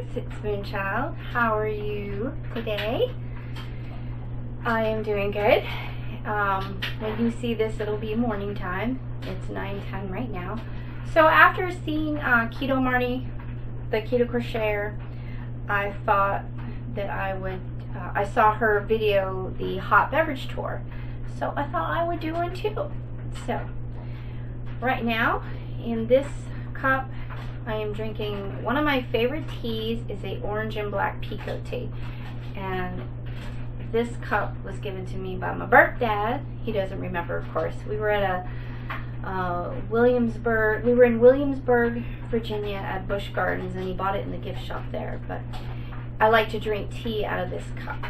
guys, it's Moonchild. How are you today? I am doing good. When you see this, it'll be morning time. It's 9:10 right now. So after seeing Keto Marny The Keto crocheter, I thought that I would, I saw her video, the hot beverage tour, so I thought I would do one too. So right now in this cup I am drinking one of my favorite teas. Is a orange and black pekoe tea, and this cup was given to me by my birth dad. He doesn't remember, of course. We were at Williamsburg. We were in Williamsburg, Virginia at Busch Gardens, and he bought it in the gift shop there. But I like to drink tea out of this cup.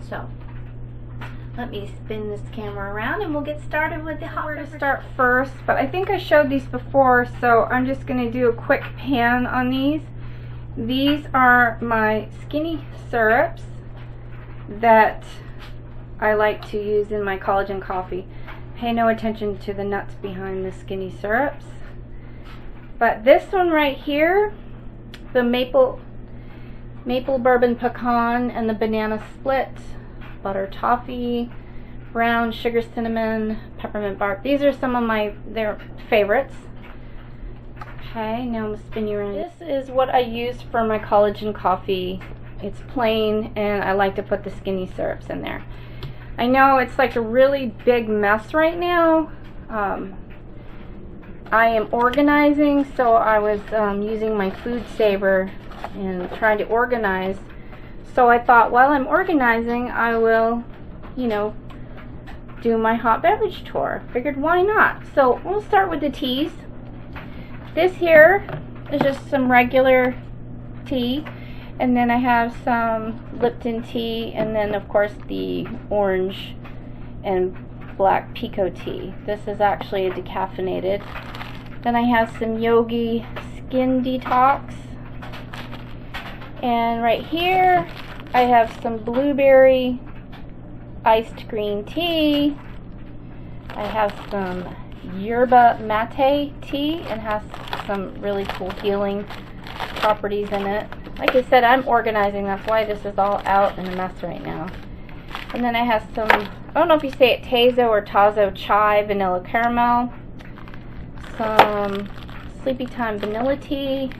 So let me spin this camera around and we'll get started with the hot beverage. To start first, but I think I showed these before, so I'm just going to do a quick pan on these. These are my skinny syrups that I like to use in my collagen coffee. Pay no attention to the nuts behind the skinny syrups. But this one right here, the maple bourbon pecan and the banana split, butter toffee, brown sugar cinnamon, peppermint bark. These are some of their favorites. Okay, now I'm going to spin you around. This is what I use for my collagen coffee. It's plain, and I like to put the skinny syrups in there. I know it's like a really big mess right now. I am organizing, so I was using my food saver and trying to organize. So I thought while I'm organizing, I will, you know, do my hot beverage tour. Figured why not? So we'll start with the teas. This here is just some regular tea, and then I have some Lipton tea, and then of course the orange and black pekoe tea. This is actually a decaffeinated. Then I have some Yogi Skin Detox, and right here I have some blueberry iced green tea. I have some yerba mate tea, and has some really cool healing properties in it. Like I said, I'm organizing, that's why this is all out in a mess right now. And then I have some, I don't know if you say it Tazo or Tazo chai vanilla caramel, some Sleepy Time vanilla tea.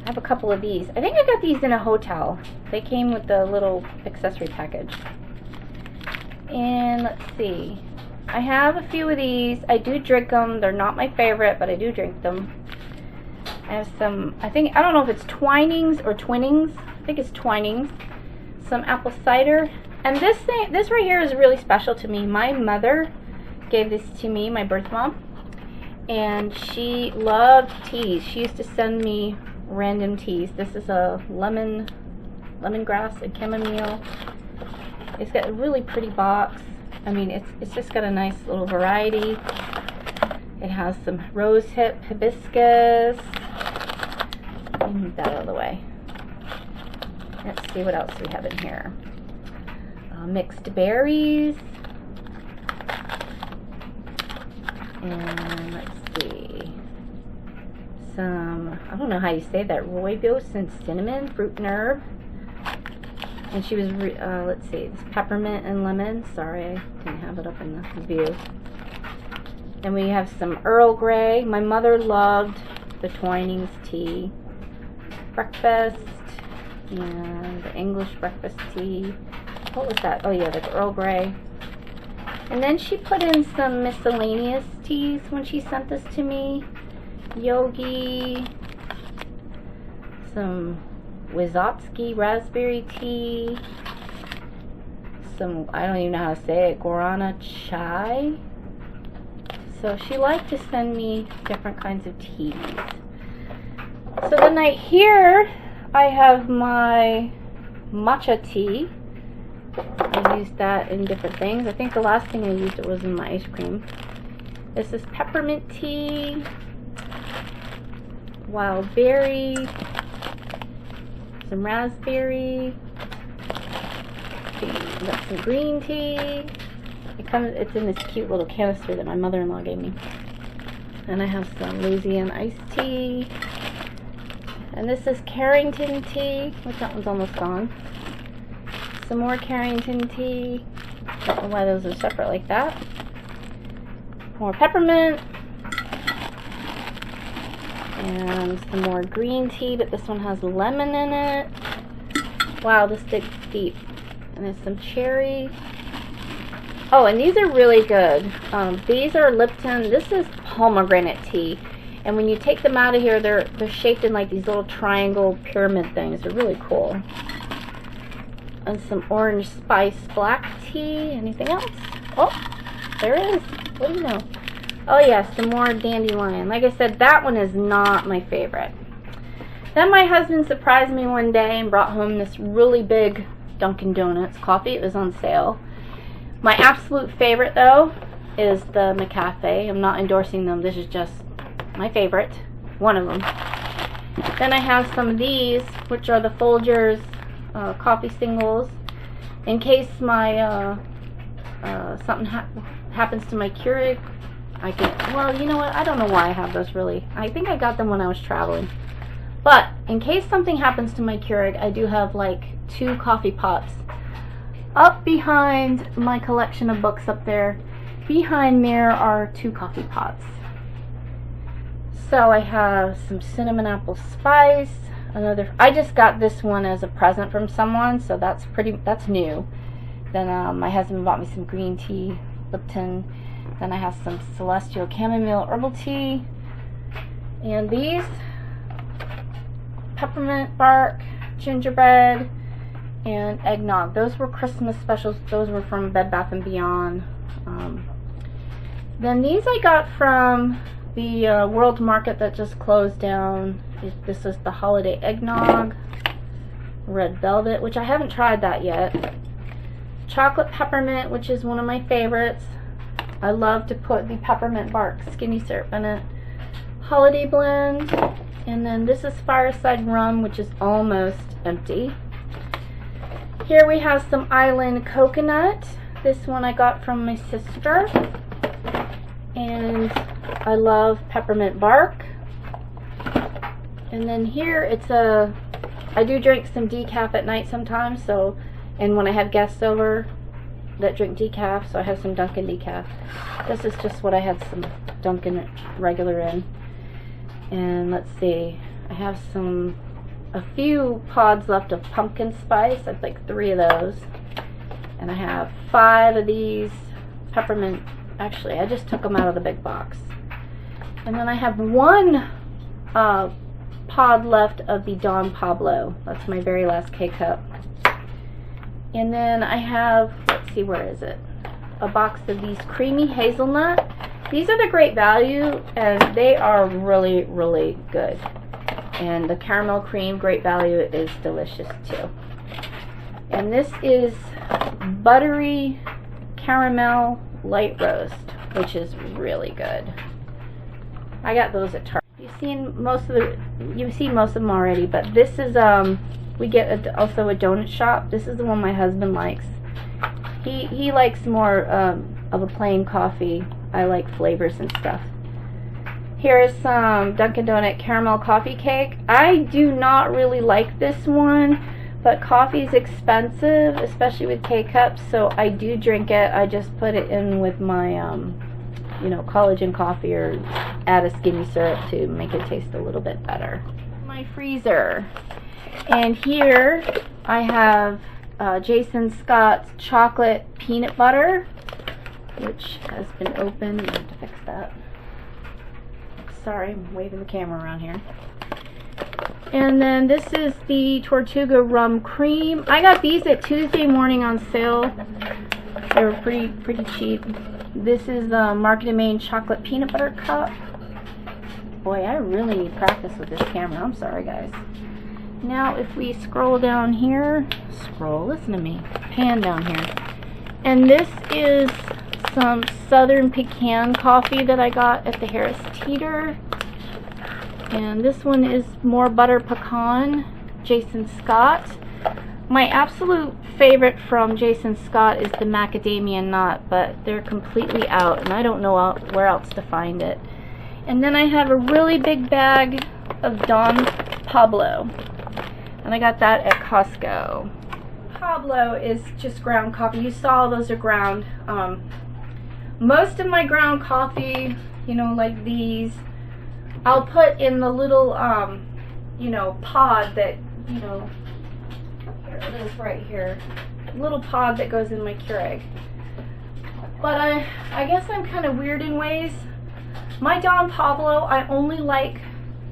I have a couple of these. I think I got these in a hotel. They came with the little accessory package. And let's see, I have a few of these. I do drink them. They're not my favorite, but I do drink them. I have some, I don't know if it's Twinings or Twinnings. I think it's Twinings. Some apple cider. And this right here is really special to me. My mother gave this to me, my birth mom. And she loved teas. She used to send me random teas. This is a lemongrass and chamomile. It's got a really pretty box. I mean, it's just got a nice little variety. It has some rose hip hibiscus. Let me move that out of the way. Let's see what else we have in here. Mixed berries. And let's see. Some, I don't know how you say that, rooibos and cinnamon, fruit and herb. And she was, let's see, it's peppermint and lemon. Sorry, I didn't have it up in the view. And we have some Earl Grey. My mother loved the Twinings tea. Breakfast, and the English breakfast tea. What was that? Oh yeah, the Earl Grey. And then she put in some miscellaneous teas when she sent this to me. Yogi, some Wysotsky raspberry tea, some, I don't even know how to say it, guarana chai. So she liked to send me different kinds of teas. So then here I have my matcha tea. I used that in different things. I think the last thing I used it was in my ice cream. This is peppermint tea, wild berry, some raspberry, got some green tea. It's in this cute little canister that my mother-in-law gave me. And I have some Louisiana iced tea, And this is Carrington tea, which that one's almost gone. Some more Carrington tea. Don't know why those are separate like that. More peppermint. And some more green tea, but this one has lemon in it. Wow, this digs deep. And there's some cherry. Oh, and these are really good. These are Lipton. This is pomegranate tea. And when you take them out of here, they're shaped in like these little triangle pyramid things. They're really cool. And some orange spice black tea. Anything else? Oh, there is. What do you know? Oh yeah, some more dandelion. Like I said, that one is not my favorite. Then my husband surprised me one day and brought home this really big Dunkin' Donuts coffee. It was on sale. My absolute favorite though is the McCafe. I'm not endorsing them. This is just my favorite. One of them. Then I have some of these, which are the Folgers coffee singles. In case my something happens to my Keurig, I can, well, you know what, I don't know why I have those really. I think I got them when I was traveling. But in case something happens to my Keurig, I do have like 2 coffee pots. Up behind my collection of books up there, behind there are 2 coffee pots. So I have some cinnamon apple spice, another, I just got this one as a present from someone, so that's new. Then my husband bought me some green tea, Lipton. Then I have some Celestial Chamomile Herbal Tea. And these, peppermint bark, gingerbread, and eggnog. Those were Christmas specials. Those were from Bed Bath & Beyond. Then these I got from the World Market that just closed down. This is the Holiday Eggnog. Red Velvet, which I haven't tried that yet. Chocolate Peppermint, which is one of my favorites. I love to put the peppermint bark skinny syrup in it. Holiday Blend. And then this is Fireside Rum, which is almost empty. Here we have some Island Coconut. This one I got from my sister. And I love peppermint bark. And then here it's I do drink some decaf at night sometimes, so, and when I have guests over that drink decaf, so I have some Dunkin' decaf. This is just what I had some Dunkin' regular in. And let's see, I have a few pods left of pumpkin spice. I have like 3 of those. And I have 5 of these peppermint. Actually, I just took them out of the big box. And then I have 1 pod left of the Don Pablo. That's my very last K-Cup. And then I have, let's see, where is it? A box of these creamy hazelnut. These are the Great Value, and they are really, really good. And the caramel cream Great Value is delicious too. And this is buttery caramel light roast, which is really good. I got those at Target. You've seen most of them already, but this is we get also a donut shop. This is the one my husband likes. He likes more of a plain coffee. I like flavors and stuff. Here is some Dunkin' Donut caramel coffee cake. I do not really like this one, but coffee is expensive, especially with K-Cups, so I do drink it. I just put it in with my you know, collagen coffee, or add a skinny syrup to make it taste a little bit better. My freezer. And here I have Jason Scott's chocolate peanut butter, which has been opened. I have to fix that. Sorry, I'm waving the camera around here. And then this is the Tortuga rum cream. I got these at Tuesday morning on sale. They were pretty cheap. This is the Market & Main chocolate peanut butter cup. Boy, I really need practice with this camera. I'm sorry, guys. Now, if we scroll down here, listen to me, pan down here. And this is some Southern Pecan coffee that I got at the Harris Teeter. And this one is more butter pecan, Jason Scott. My absolute favorite from Jason Scott is the macadamia nut, but they're completely out, and I don't know where else to find it. And then I have a really big bag of Dawn Pablo. And I got that at Costco. Pablo is just ground coffee. You saw those are ground. Most of my ground coffee, you know, like these, I'll put in the little, you know, pod that, you know, here it is right here. Little pod that goes in my Keurig. But I guess I'm kind of weird in ways. My Don Pablo I only like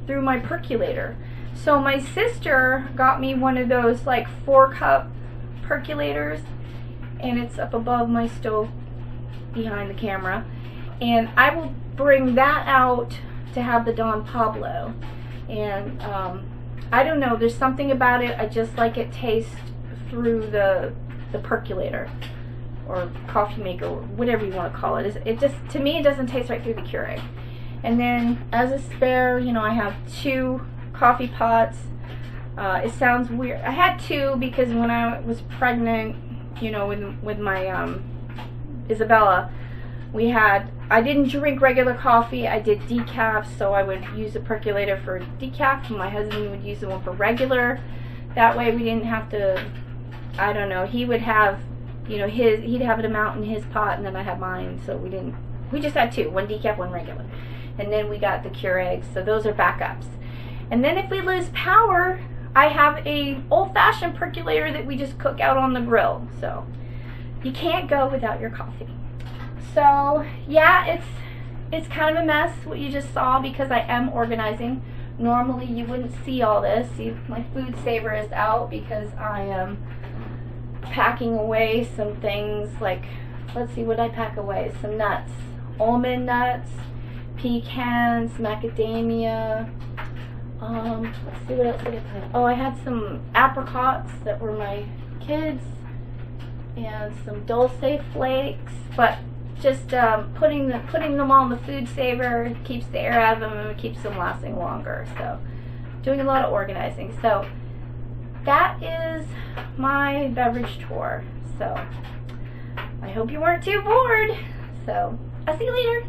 through my percolator. So my sister got me one of those like 4-cup percolators, and it's up above my stove behind the camera, and I will bring that out to have the Don Pablo. And I don't know, there's something about it, I just like it taste through the percolator or coffee maker, or whatever you want to call it. It just, to me, it doesn't taste right through the Keurig. And then as a spare, you know, I have 2 coffee pots. It sounds weird. I had 2 because when I was pregnant, you know, with my Isabella, I didn't drink regular coffee. I did decaf, so I would use the percolator for decaf, and my husband would use the one for regular. That way we didn't have to, I don't know, he would have, you know, he'd have an amount in his pot, and then I had mine, so we just had 2, one decaf, one regular. And then we got the Keurigs, so those are backups. And then if we lose power, I have a old-fashioned percolator that we just cook out on the grill. So you can't go without your coffee. So yeah, it's kind of a mess what you just saw because I am organizing. Normally you wouldn't see all this. See, my food saver is out because I am packing away some things like, let's see what I pack away. Some nuts, almond nuts, pecans, macadamia. Let's see what else did I put. Oh, I had some apricots that were my kids, and some dulce flakes. But just putting them on the food saver keeps the air out of them and it keeps them lasting longer. So, doing a lot of organizing. So that is my beverage tour. So I hope you weren't too bored. So I'll see you later.